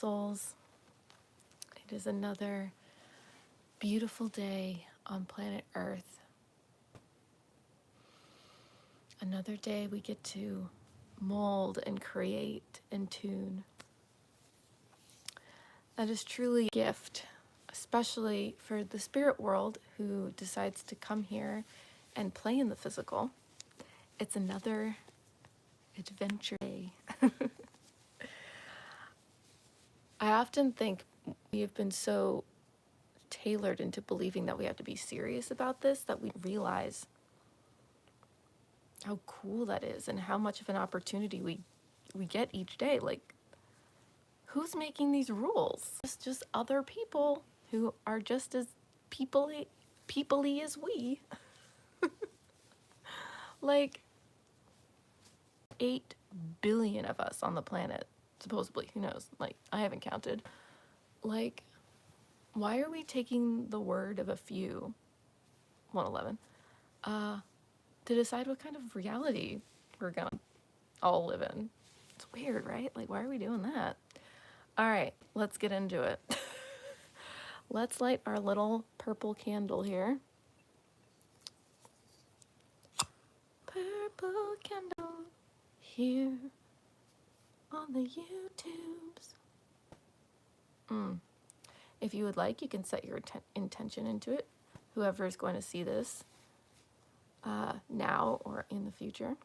Souls, it is another beautiful day on planet Earth. Another day we get to mold and create and tune. That is truly a gift, especially for the spirit world who decides to come here and play in the physical. It's another adventure day. I often think we have been so tailored into believing that we have to be serious about this that we realize how cool that is and how much of an opportunity we get each day. Like, who's making these rules? It's just other people who are just as people-y as we. Like 8 billion of us on the planet, supposedly. Who knows? Like, I haven't counted. Like, why are we taking the word of a few, 111, to decide what kind of reality we're gonna all live in? It's weird, right? Like, why are we doing that? All right, let's get into it. Let's light our little purple candle here. Purple candle here on the YouTubes. If you would like, you can set your intention into it, whoever is going to see this now or in the future.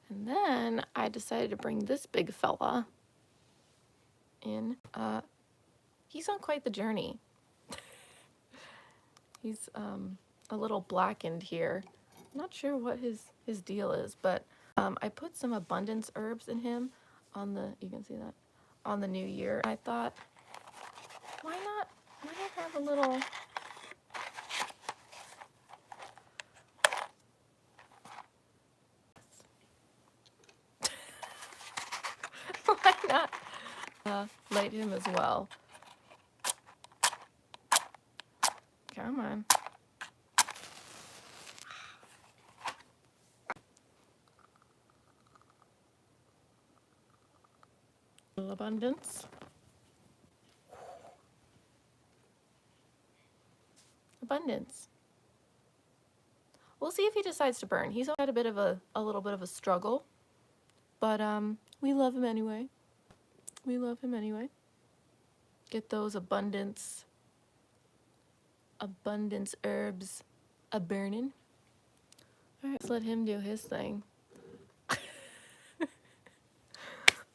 And then I decided to bring this big fella in. He's on quite the journey. He's a little blackened here. I'm not sure what his deal is, but I put some abundance herbs in him on the, you can see that, on the new year. I thought, why not have a little why not light him as well? Come on. Little abundance. Abundance. We'll see if he decides to burn. He's had a bit of a little bit of a struggle, but we love him anyway. We love him anyway. Get those abundance herbs a burning. All right, let's let him do his thing.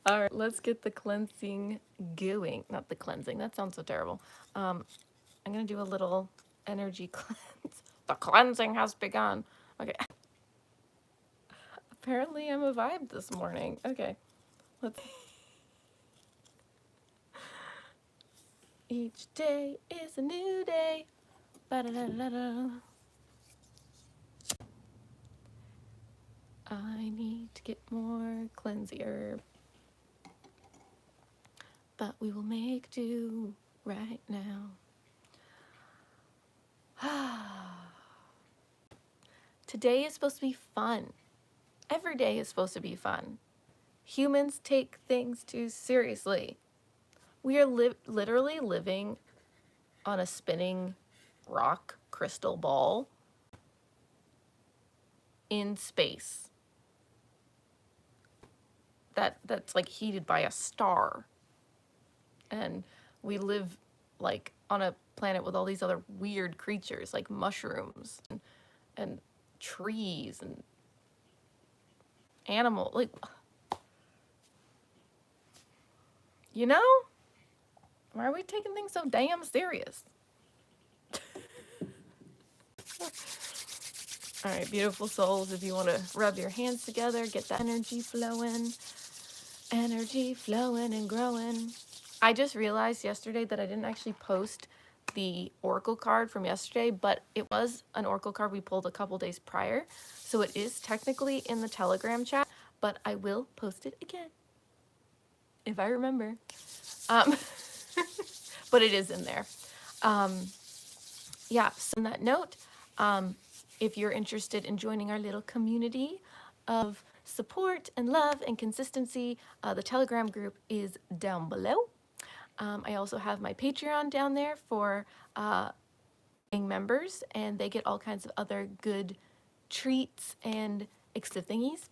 All right, let's get the cleansing going. Not the cleansing, that sounds so terrible. I'm gonna do a little energy cleanse. The cleansing has begun. Okay. Apparently I'm a vibe this morning. Okay, let's. Each day is a new day. Ba-da-da-da-da. I need to get more cleansing herb, but we will make do right now. Today is supposed to be fun. Every day is supposed to be fun. Humans take things too seriously. We are literally living on a spinning rock crystal ball in space that's like heated by a star, and we live like on a planet with all these other weird creatures like mushrooms and trees and animal, like, you know, why are we taking things so damn serious? All right, beautiful souls, if you want to rub your hands together, get that energy flowing and growing. I just realized yesterday that I didn't actually post the oracle card from yesterday, but it was an oracle card we pulled a couple days prior, so it is technically in the Telegram chat, but I will post it again if I remember. but it is in there. Yeah, so on that note, if you're interested in joining our little community of support and love and consistency, the Telegram group is down below. I also have my Patreon down there for paying members, and they get all kinds of other good treats and exclusive thingies.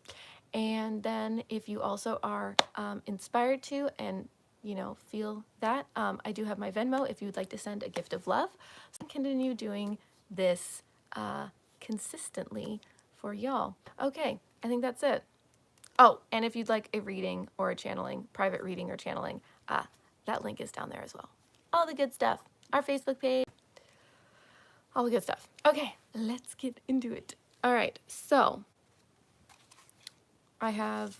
And then if you also are inspired to and feel that, I do have my Venmo if you would like to send a gift of love. So I can continue doing this consistently for y'all. Okay, I think that's it. Oh, and if you'd like a reading or a channeling, private reading or channeling, that link is down there as well. All the good stuff. Our Facebook page, all the good stuff. Okay, let's get into it. All right, so I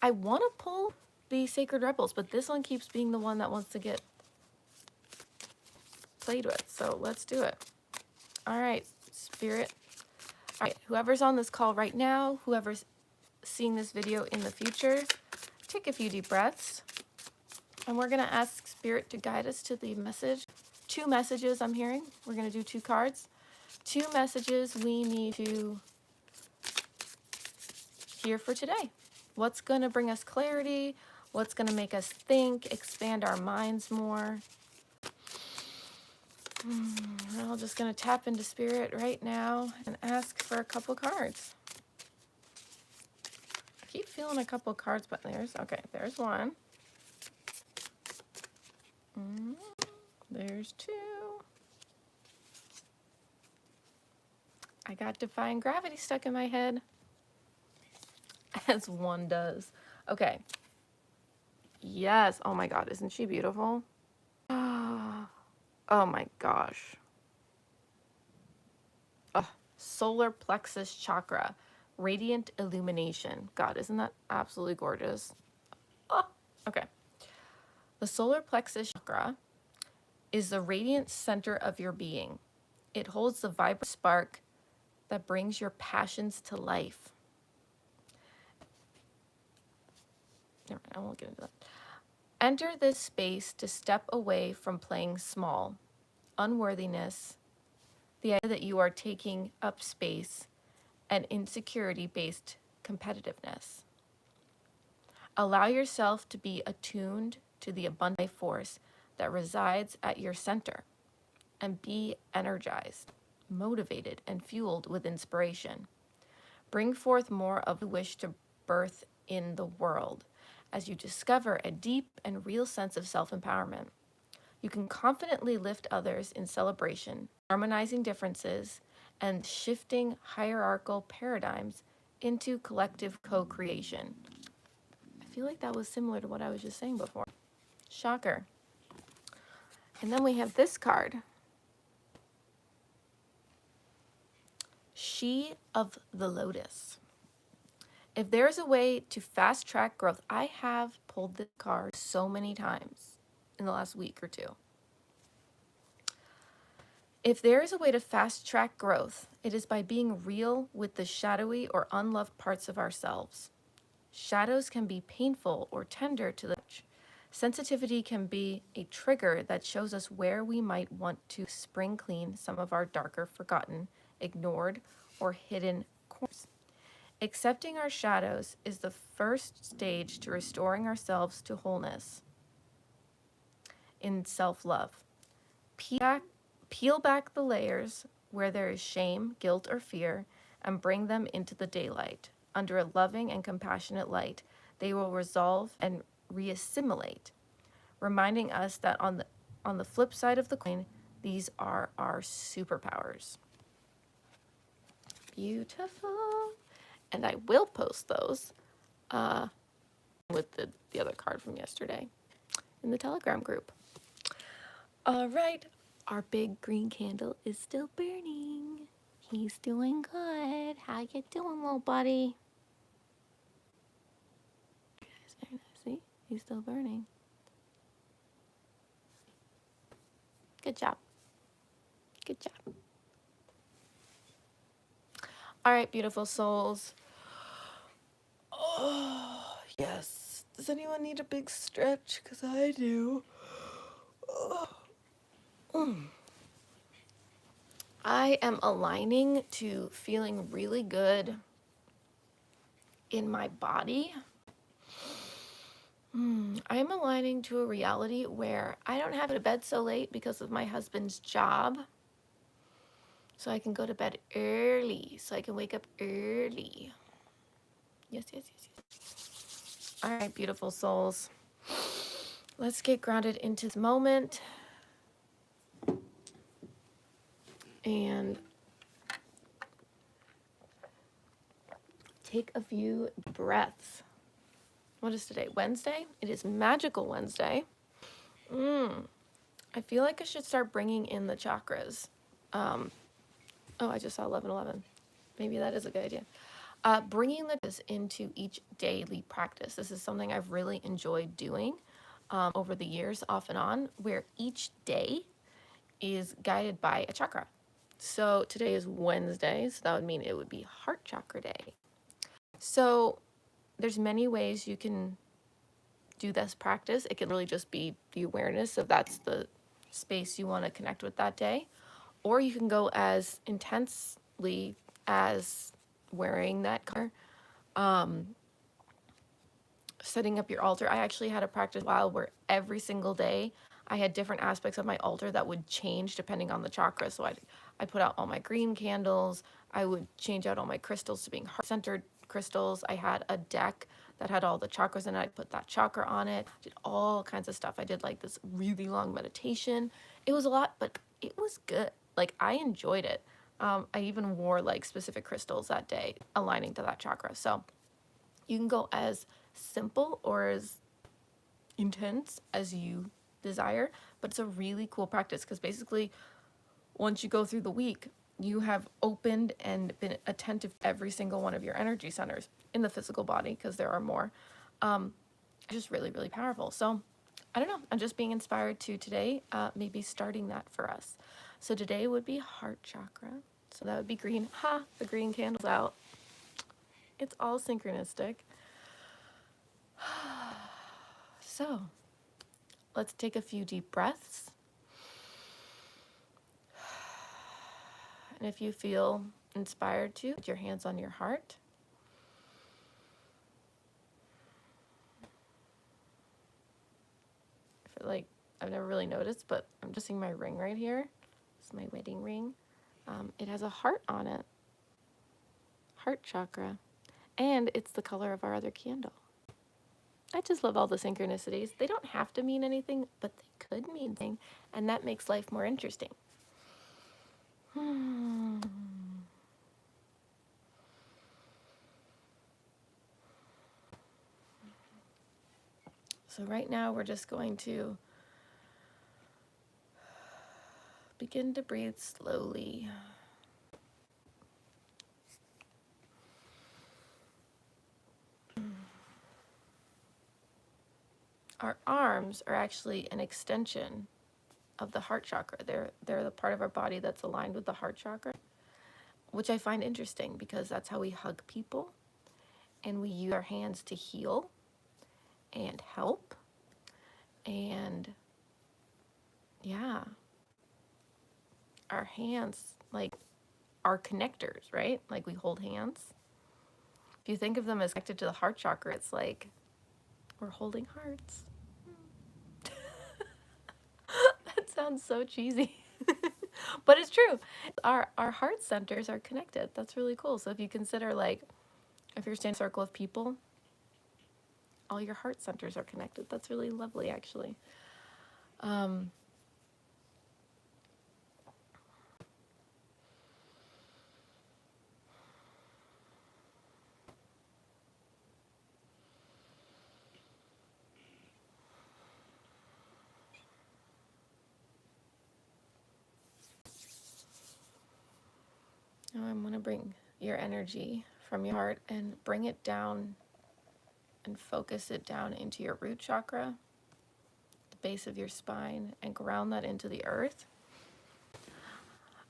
want to pull the Sacred Rebels, but this one keeps being the one that wants to get played with. So let's do it. All right, Spirit. All right, whoever's on this call right now, whoever's seeing this video in the future, take a few deep breaths. And we're going to ask Spirit to guide us to the message. 2 messages I'm hearing. We're going to do 2 cards. 2 messages we need to hear for today. What's going to bring us clarity? What's going to make us think, expand our minds more? We're all just going to tap into Spirit right now and ask for a couple cards. I keep feeling a couple cards, but there's one. There's 2. I got Defying Gravity stuck in my head, as one does. Okay. Yes. Oh my God, isn't she beautiful? Oh my gosh. Solar plexus chakra, radiant illumination. God, isn't that absolutely gorgeous? Oh, okay. The solar plexus chakra is the radiant center of your being. It holds the vibrant spark that brings your passions to life. Never mind, I won't get into that. Enter this space to step away from playing small, unworthiness, the idea that you are taking up space, and insecurity-based competitiveness. Allow yourself to be attuned to the abundant life force that resides at your center, and be energized, motivated, and fueled with inspiration. Bring forth more of the wish to birth in the world as you discover a deep and real sense of self-empowerment. You can confidently lift others in celebration, harmonizing differences, and shifting hierarchical paradigms into collective co-creation. I feel like that was similar to what I was just saying before. Shocker. And then we have this card. She of the Lotus. If there's a way to fast track growth, I have pulled this card so many times in the last week or 2. If there is a way to fast track growth, it is by being real with the shadowy or unloved parts of ourselves. Shadows can be painful or tender to the touch. Sensitivity can be a trigger that shows us where we might want to spring clean some of our darker, forgotten, ignored, or hidden corners. Accepting our shadows is the first stage to restoring ourselves to wholeness in self-love. Peel back the layers where there is shame, guilt, or fear, and bring them into the daylight. Under a loving and compassionate light, they will resolve and reassimilate, reminding us that on the flip side of the coin, these are our superpowers. Beautiful. And I will post those with the other card from yesterday in the Telegram group. All right. Our big green candle is still burning. He's doing good. How you doing, little buddy? Very nice. See? He's still burning. Good job. Good job. All right, beautiful souls. Oh, yes. Does anyone need a big stretch? Because I do. I am aligning to feeling really good in my body. I am aligning to a reality where I don't have to go to bed so late because of my husband's job. So I can go to bed early, so I can wake up early. Yes, yes, yes, yes. All right, beautiful souls. Let's get grounded into this moment. And take a few breaths. What is today? Wednesday? It is Magical Wednesday. I feel like I should start bringing in the chakras. Oh, I just saw 11:11. Maybe that is a good idea. Bringing this into each daily practice. This is something I've really enjoyed doing over the years, off and on, where each day is guided by a chakra. So today is Wednesday, so that would mean it would be Heart Chakra Day. So there's many ways you can do this practice. It can really just be the awareness of that's the space you want to connect with that day. Or you can go as intensely as wearing that color, setting up your altar. I actually had a practice while where every single day I had different aspects of my altar that would change depending on the chakra. So I put out all my green candles. I would change out all my crystals to being heart-centered crystals. I had a deck that had all the chakras in it. I'd put that chakra on it. Did all kinds of stuff. I did like this really long meditation. It was a lot, but it was good. Like, I enjoyed it. I even wore like specific crystals that day aligning to that chakra. So you can go as simple or as intense as you desire, but it's a really cool practice because basically once you go through the week, you have opened and been attentive to every single one of your energy centers in the physical body, because there are more. It's just really, really powerful. So I don't know, I'm just being inspired to today, maybe starting that for us. So today would be heart chakra. So that would be green. Ha, the green candle's out. It's all synchronistic. So let's take a few deep breaths. And if you feel inspired to, put your hands on your heart. I feel like I've never really noticed, but I'm just seeing my ring right here. This is my wedding ring. It has a heart on it. Heart chakra. And it's the color of our other candle. I just love all the synchronicities. They don't have to mean anything, but they could mean anything, and that makes life more interesting. So right now we're just going to begin to breathe slowly. Our arms are actually an extension of the heart chakra. They're the part of our body that's aligned with the heart chakra, which I find interesting because that's how we hug people, and we use our hands to heal and help. And yeah, our hands like are connectors, right? Like we hold hands. If you think of them as connected to the heart chakra, it's like we're holding hearts. That sounds so cheesy. But it's true. Our heart centers are connected. That's really cool. So if you consider, like, if you're standing in a circle of people, all your heart centers are connected. That's really lovely, actually. Now I'm going to bring your energy from your heart and bring it down and focus it down into your root chakra, the base of your spine, and ground that into the earth.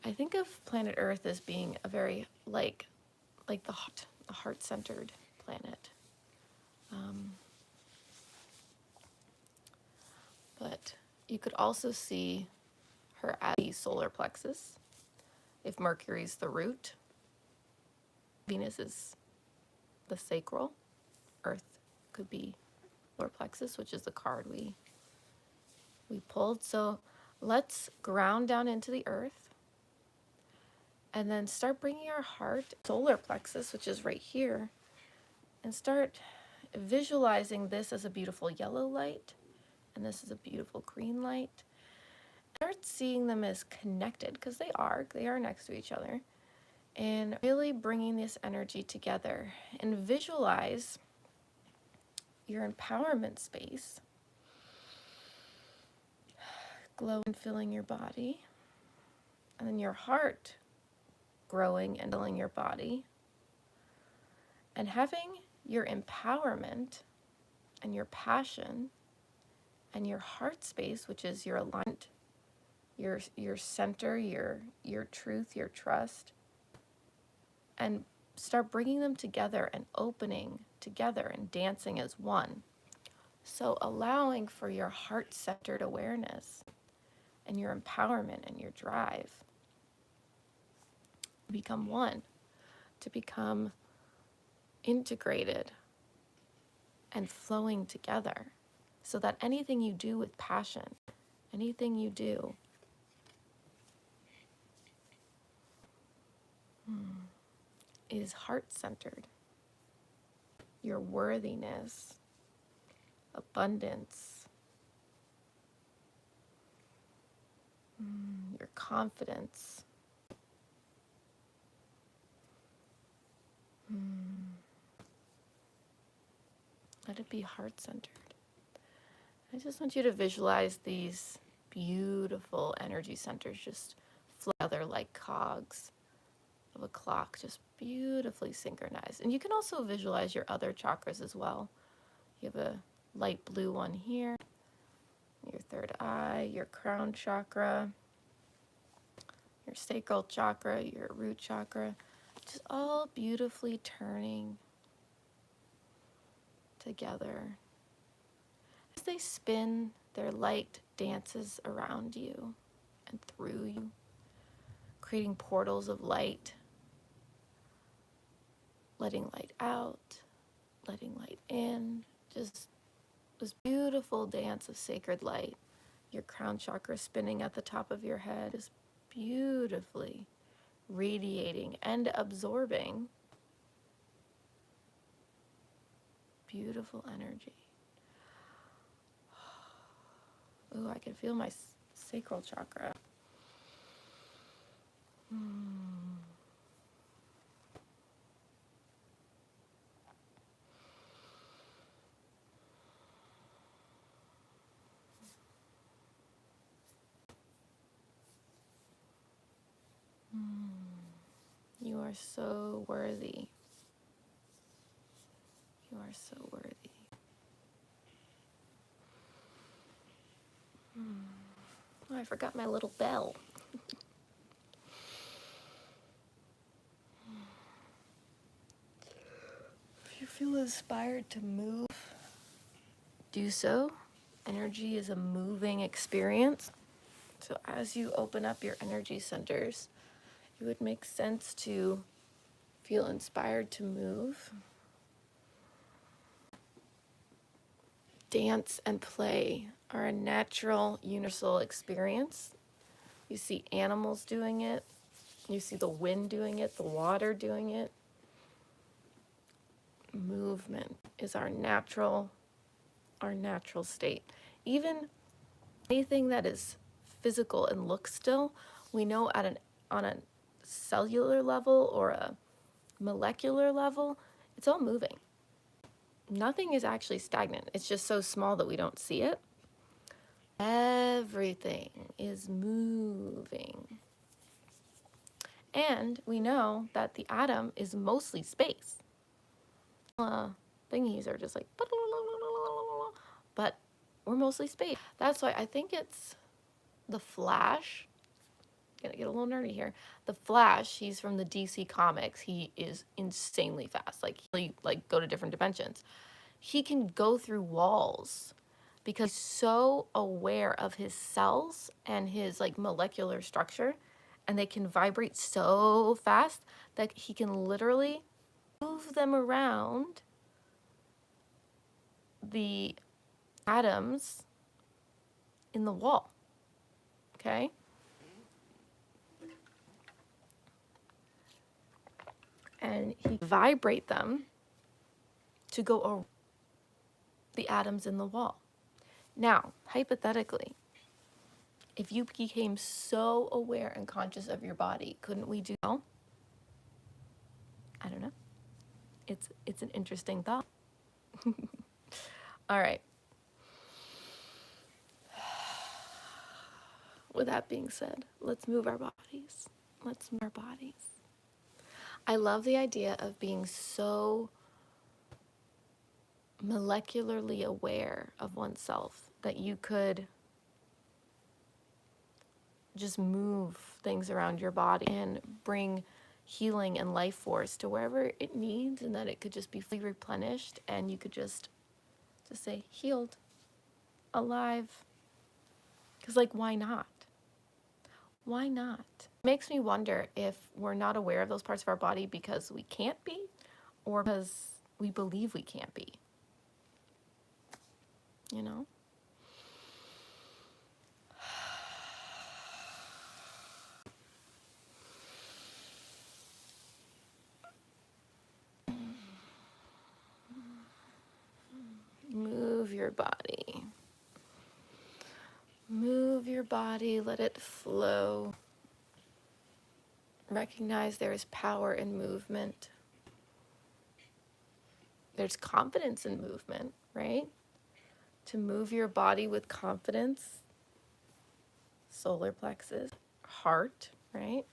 I think of planet Earth as being a very like the heart-centered planet. But you could also see her as the solar plexus. If Mercury's the root, Venus is the sacral, Earth could be solar plexus, which is the card we pulled. So let's ground down into the earth and then start bringing our heart, solar plexus, which is right here, and start visualizing this as a beautiful yellow light, and this is a beautiful green light. Start seeing them as connected, because they are next to each other, and really bringing this energy together. And visualize your empowerment space glowing and filling your body, and then your heart growing and filling your body, and having your empowerment and your passion and your heart space, which is your alignment, your center, your truth, your trust, and start bringing them together and opening together and dancing as one. So allowing for your heart-centered awareness and your empowerment and your drive to become one, to become integrated and flowing together, so that anything you do with passion, anything you do is heart-centered. Your worthiness, abundance, your confidence, let it be heart-centered. I just want you to visualize these beautiful energy centers just flow together like cogs of a clock, just beautifully synchronized. And you can also visualize your other chakras as well. You have a light blue one here, your third eye, your crown chakra, your sacral chakra, your root chakra, just all beautifully turning together. As they spin, their light dances around you and through you, creating portals of light, letting light out, letting light in, just this beautiful dance of sacred light. Your crown chakra spinning at the top of your head is beautifully radiating and absorbing beautiful energy. Oh, I can feel my sacral chakra. You are so worthy. You are so worthy. Oh, I forgot my little bell. If you feel inspired to move, do so. Energy is a moving experience. So as you open up your energy centers, it would make sense to feel inspired to move. Dance and play are a natural, universal experience. You see animals doing it. You see the wind doing it, the water doing it. Movement is our natural state. Even anything that is physical and looks still, we know on a cellular level or a molecular level, it's all moving. Nothing is actually stagnant. It's just so small that we don't see it. Everything is moving. And we know that the atom is mostly space. Thingies are just like, but we're mostly space. That's why I think it's the Flash. Gonna get a little nerdy here. The Flash, he's from the DC comics. He is insanely fast. Like, he go to different dimensions. He can go through walls because he's so aware of his cells and his like molecular structure, and they can vibrate so fast that he can literally move them around the atoms in the wall. Okay? And he vibrate them to go over the atoms in the wall. Now, hypothetically, if you became so aware and conscious of your body, couldn't we do well? I don't know. It's an interesting thought. All right. With that being said, let's move our bodies. Let's move our bodies. I love the idea of being so molecularly aware of oneself that you could just move things around your body and bring healing and life force to wherever it needs, and that it could just be fully replenished, and you could just say healed, alive. Because like, why not? Why not? It makes me wonder if we're not aware of those parts of our body because we can't be, or because we believe we can't be. You know? Move your body. Move your body, let it flow. Recognize there is power in movement. There's confidence in movement, right? To move your body with confidence, solar plexus, heart, right?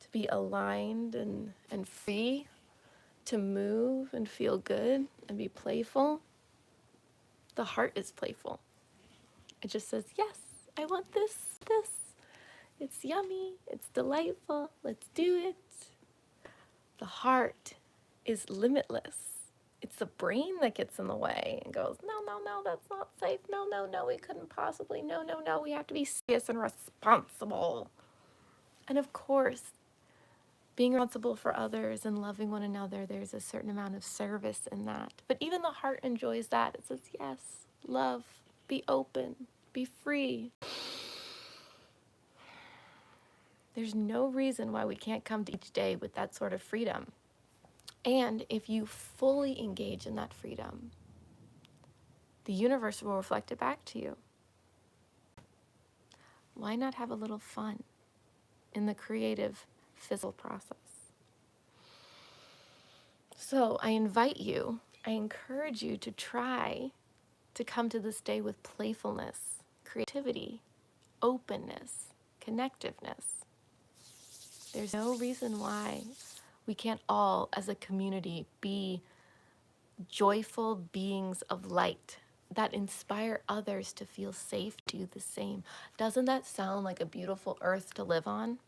To be aligned and free, to move and feel good and be playful. The heart is playful. It just says, yes, I want this. It's yummy, it's delightful, let's do it. The heart is limitless. It's the brain that gets in the way and goes, no, that's not safe. No, we couldn't possibly. No, we have to be serious and responsible. And of course, being responsible for others and loving one another, there's a certain amount of service in that. But even the heart enjoys that. It says, yes, love, be open, be free. There's no reason why we can't come to each day with that sort of freedom. And if you fully engage in that freedom, the universe will reflect it back to you. Why not have a little fun in the creative fizzle process? So I invite you, I encourage you to try to come to this day with playfulness, creativity, openness, connectiveness. There's no reason why we can't all, as a community, be joyful beings of light that inspire others to feel safe to do the same. Doesn't that sound like a beautiful earth to live on?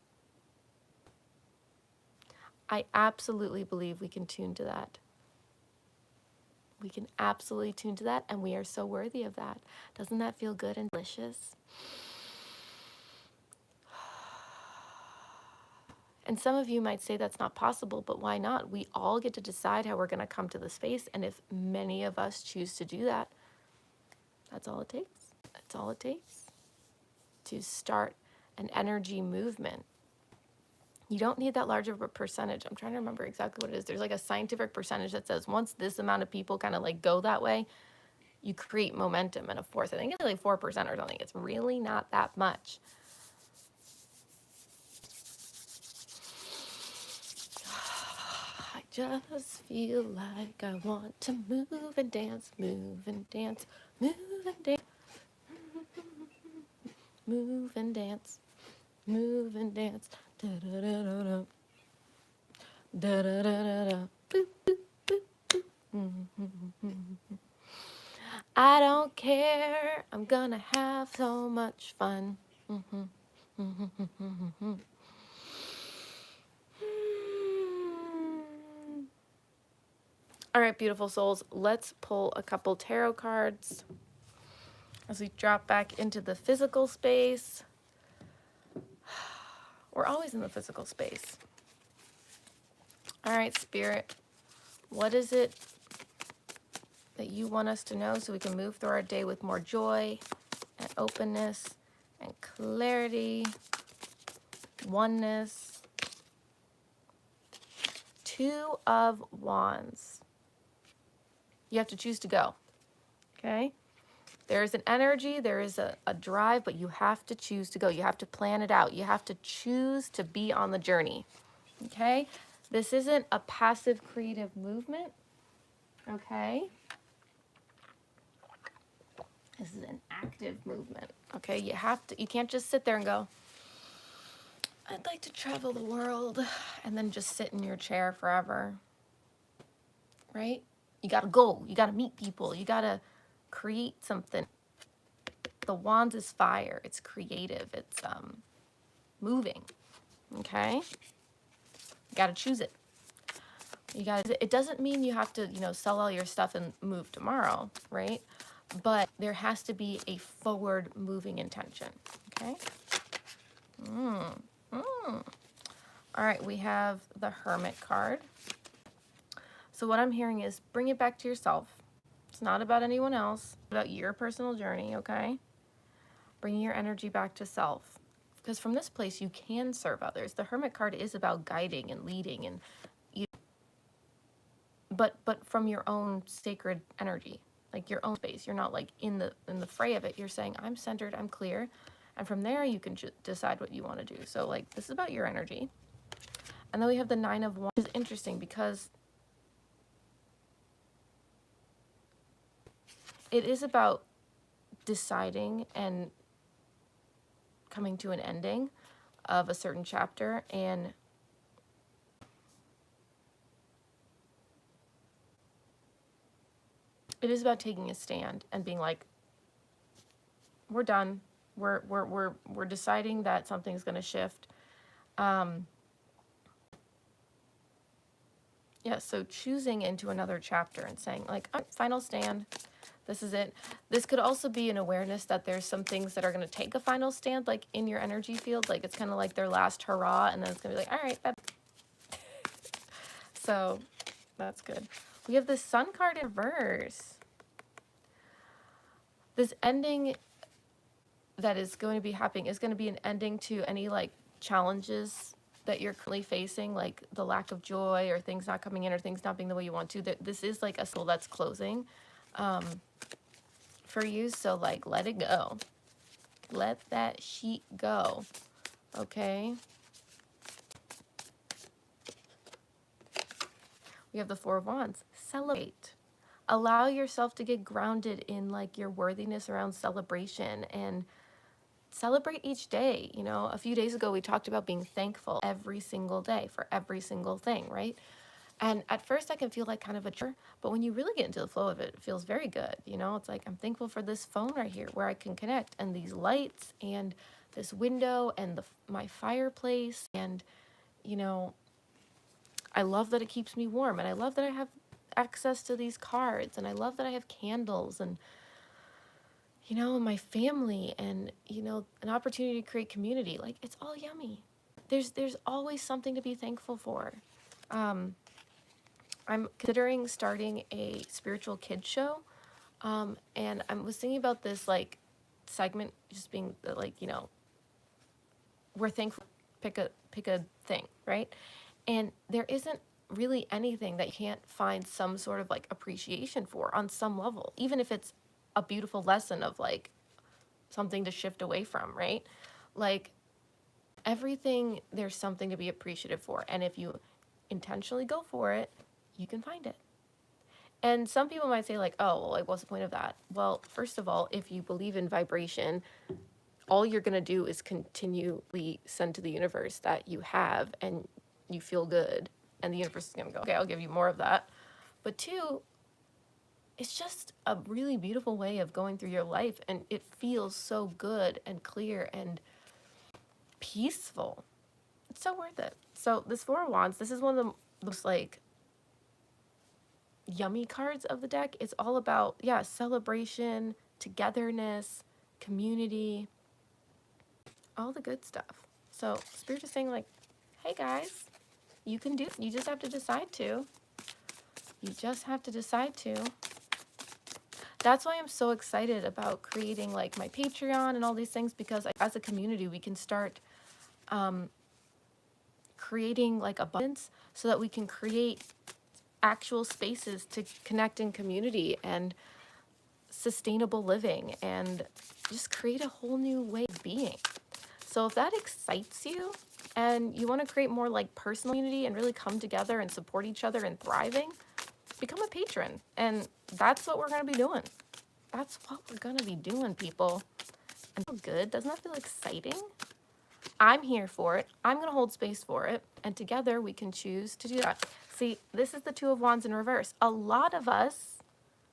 I absolutely believe we can tune to that. We can absolutely tune to that, and we are so worthy of that. Doesn't that feel good and delicious? And some of you might say that's not possible, but why not? We all get to decide how we're going to come to the space, and if many of us choose to do that, that's all it takes. That's all it takes to start an energy movement. You don't need that large of a percentage. I'm trying to remember exactly what it is. There's like a scientific percentage that says once this amount of people kind of like go that way, you create momentum and a force. I think it's like 4% or something. It's really not that much. I just feel like I want to move and dance, move and dance, move and dance, move and dance, move and dance. Da da da da da. Da da da da da. Boop, boop, boop, boop. I don't care. I'm gonna have so much fun. All right, beautiful souls, let's pull a couple tarot cards. As we drop back into the physical space, we're always in the physical space. All right, Spirit, what is it that you want us to know so we can move through our day with more joy and openness and clarity, oneness? Two of Wands. You have to choose to go, okay? There is an energy, there is a drive, but you have to choose to go. You have to plan it out. You have to choose to be on the journey, okay? This isn't a passive creative movement, okay? This is an active movement, okay? You can't just sit there and go, I'd like to travel the world, and then just sit in your chair forever, right? You gotta go, you gotta meet people, you gotta create something. The Wands is fire, it's creative, it's moving, okay? You gotta choose it. It doesn't mean you have to, sell all your stuff and move tomorrow, right? But there has to be a forward moving intention, okay? All right, we have the Hermit card. So what I'm hearing is bring it back to yourself. It's not about anyone else, it's about your personal journey, okay? Bringing your energy back to self. Because from this place, you can serve others. The Hermit card is about guiding and leading, and but from your own sacred energy, like your own space. You're not like in the fray of it. You're saying, I'm centered, I'm clear. And from there, you can decide what you want to do. So like, this is about your energy. And then we have the Nine of Wands, which is interesting because it is about deciding and coming to an ending of a certain chapter, and it is about taking a stand and being like, we're done. We're deciding that something's going to shift. Yeah, so choosing into another chapter and saying like, final stand. This is it. This could also be an awareness that there's some things that are going to take a final stand, like in your energy field. Like it's kind of like their last hurrah, and then it's going to be like, all right, bye. So that's good. We have the Sun card in reverse. This ending that is going to be happening is going to be an ending to any like challenges that you're currently facing, like the lack of joy or things not coming in or things not being the way you want to. This is like a soul that's closing for you. So like, let it go. Let that sheet go. Okay. We have the Four of Wands. Celebrate. Allow yourself to get grounded in like your worthiness around celebration, and celebrate each day. A few days ago, we talked about being thankful every single day for every single thing, right? And at first I can feel like kind of a chore, but when you really get into the flow of it, it feels very good. It's like, I'm thankful for this phone right here where I can connect, and these lights, and this window, and my fireplace, and I love that it keeps me warm, and I love that I have access to these cards, and I love that I have candles, and my family, and an opportunity to create community. Like, it's all yummy. There's always something to be thankful for. I'm considering starting a spiritual kids show, and I was thinking about this like segment just being like, we're thankful. Pick a thing, right? And there isn't really anything that you can't find some sort of like appreciation for on some level, even if it's a beautiful lesson of like something to shift away from, right? Like, everything, there's something to be appreciative for, and if you intentionally go for it, you can find it. And some people might say like, oh, well, like, what's the point of that? Well, first of all, if you believe in vibration, all you're going to do is continually send to the universe that you have and you feel good, and the universe is going to go, okay, I'll give you more of that. But two, it's just a really beautiful way of going through your life, and it feels so good and clear and peaceful. It's so worth it. So this Four of Wands, this is one of the most like yummy cards of the deck. It's all about, yeah, celebration, togetherness, community, all the good stuff. So Spirit is saying like, hey guys, you can do it. You just have to decide to. You just have to decide to. That's why I'm so excited about creating like my Patreon and all these things, because as a community, we can start creating like abundance so that we can create actual spaces to connect in community and sustainable living and just create a whole new way of being. So if that excites you and you want to create more like personal unity and really come together and support each other and thriving, become a patron. And that's what we're going to be doing. That's what we're going to be doing, people. And feel good. Doesn't that feel exciting? I'm here for it. I'm going to hold space for it. And together we can choose to do that. See, this is the Two of Wands in reverse. A lot of us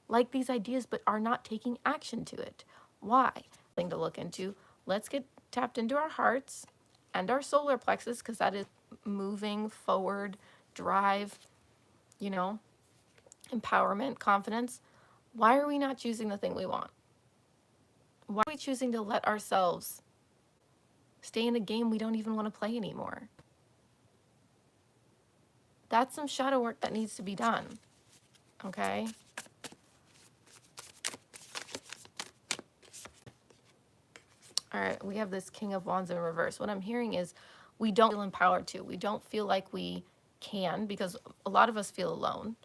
like these ideas but are not taking action to it. Why? Thing to look into. Let's get tapped into our hearts and our solar plexus, because that is moving forward, drive, you know, empowerment, confidence. Why are we not choosing the thing we want? Why are we choosing to let ourselves stay in a game we don't even want to play anymore? That's some shadow work that needs to be done. Okay? All right, we have this King of Wands in reverse. What I'm hearing is we don't feel empowered to. We don't feel like we can, because a lot of us feel alone.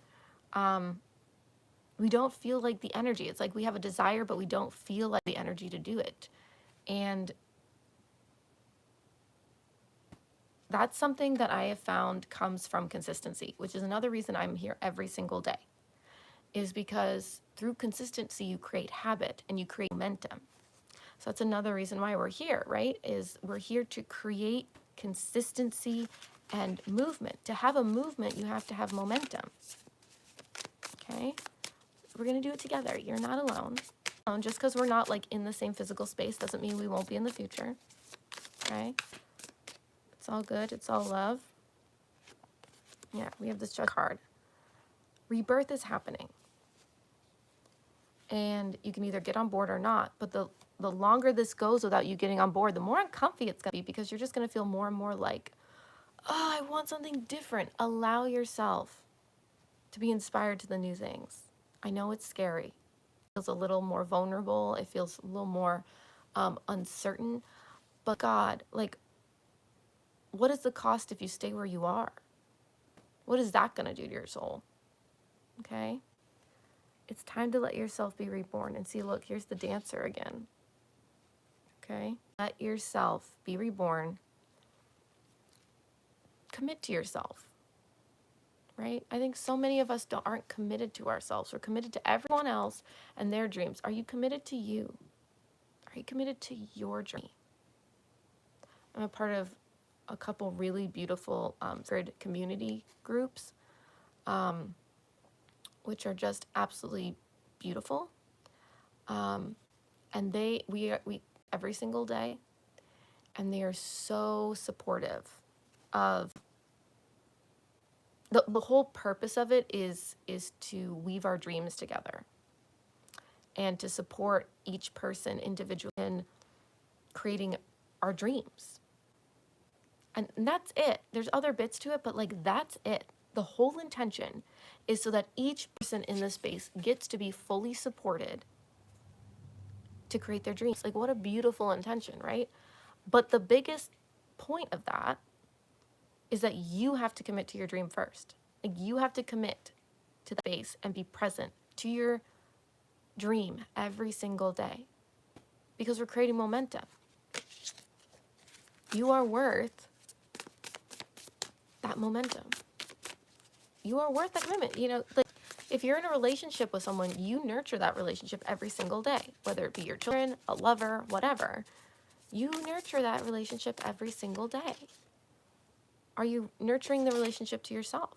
We don't feel like the energy. It's like we have a desire, but we don't feel like the energy to do it. And that's something that I have found comes from consistency, which is another reason I'm here every single day, is because through consistency, you create habit and you create momentum. So that's another reason why we're here, right? Is we're here to create consistency and movement. To have a movement, you have to have momentum. Okay? We're going to do it together. You're not alone. Just because we're not like in the same physical space doesn't mean we won't be in the future. Okay? It's all good. It's all love. Yeah, we have this card. Rebirth is happening. And you can either get on board or not. But the longer this goes without you getting on board, the more uncomfy it's going to be, because you're just going to feel more and more like, oh, I want something different. Allow yourself to be inspired to the new things. I know it's scary. It feels a little more vulnerable. It feels a little more uncertain. But God, like, what is the cost if you stay where you are? What is that going to do to your soul? Okay? It's time to let yourself be reborn. And see, look, here's the Dancer again. Okay? Let yourself be reborn. Commit to yourself. Right? I think so many of us aren't committed to ourselves. We're committed to everyone else and their dreams. Are you committed to you? Are you committed to your journey? I'm a part of a couple really beautiful community groups, which are just absolutely beautiful. And we every single day, and they are so supportive of the whole purpose of it is to weave our dreams together and to support each person individually in creating our dreams. And that's it. There's other bits to it, but like that's it. The whole intention is so that each person in this space gets to be fully supported to create their dreams. Like, what a beautiful intention, right? But the biggest point of that is that you have to commit to your dream first. Like, you have to commit to the space and be present to your dream every single day, because we're creating momentum. You are worth that momentum. You are worth that commitment. You know, like, if you're in a relationship with someone, you nurture that relationship every single day, whether it be your children, a lover, whatever. You nurture that relationship every single day. Are you nurturing the relationship to yourself?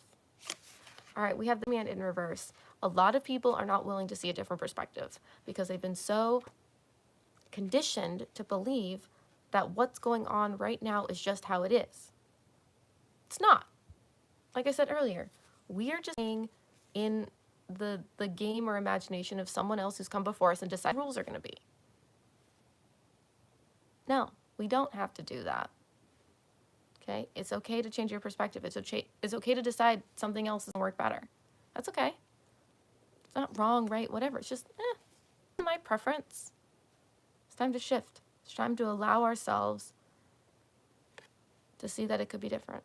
All right, we have the Man in reverse. A lot of people are not willing to see a different perspective because they've been so conditioned to believe that what's going on right now is just how it is. It's not. Like I said earlier, we are just staying in the game or imagination of someone else who's come before us and decide rules are going to be. No, we don't have to do that. Okay? It's okay to change your perspective. It's okay to decide something else doesn't work better. That's okay. It's not wrong, right, whatever. It's just, my preference. It's time to shift. It's time to allow ourselves to see that it could be different.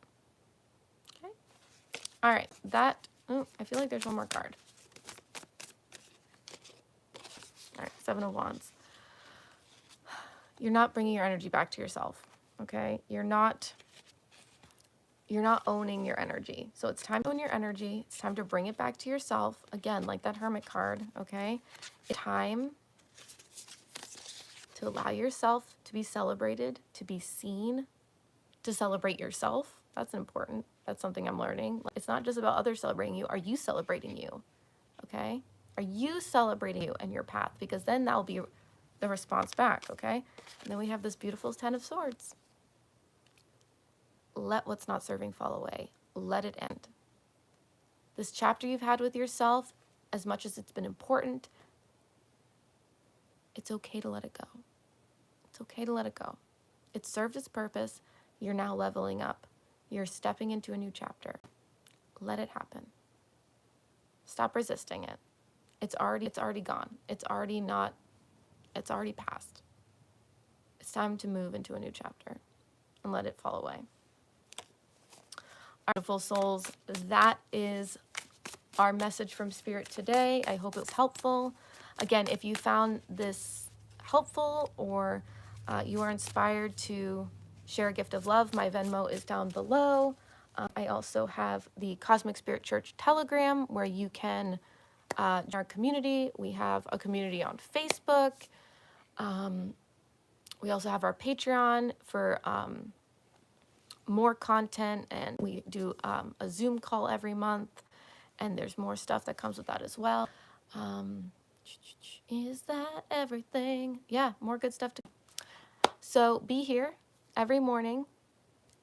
Okay? All right, I feel like there's one more card. All right, Seven of Wands. You're not bringing your energy back to yourself, okay? You're not owning your energy. So it's time to own your energy. It's time to bring it back to yourself. Again, like that Hermit card, okay? It's time to allow yourself to be celebrated, to be seen, to celebrate yourself. That's important. That's something I'm learning. It's not just about others celebrating you. Are you celebrating you? Okay? Are you celebrating you and your path? Because then that'll be the response back, okay? And then we have this beautiful Ten of Swords. Let what's not serving fall away. Let it end. This chapter you've had with yourself, as much as it's been important, it's okay to let it go. It's okay to let it go. It served its purpose. You're now leveling up. You're stepping into a new chapter. Let it happen. Stop resisting it. It's already gone. It's already past. It's time to move into a new chapter and let it fall away. Our beautiful souls, that is our message from Spirit today. I hope it was helpful. Again, if you found this helpful or you are inspired to share a gift of love, my Venmo is down below. I also have the Cosmic Spirit Church Telegram where you can join our community. We have a community on Facebook. We also have our Patreon for more content, and we do a Zoom call every month, and there's more stuff that comes with that as well. Is that everything? Yeah, more good stuff to. So be here every morning,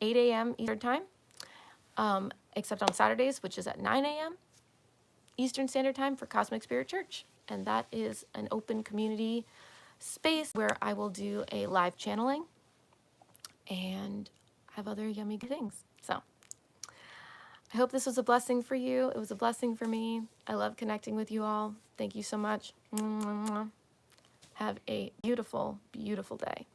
8 a.m. Eastern time, except on Saturdays, which is at 9 a.m. Eastern Standard Time for Cosmic Spirit Church. And that is an open community space where I will do a live channeling and have other yummy things. So I hope this was a blessing for you. It was a blessing for me. I love connecting with you all. Thank you so much. Have a beautiful, beautiful day.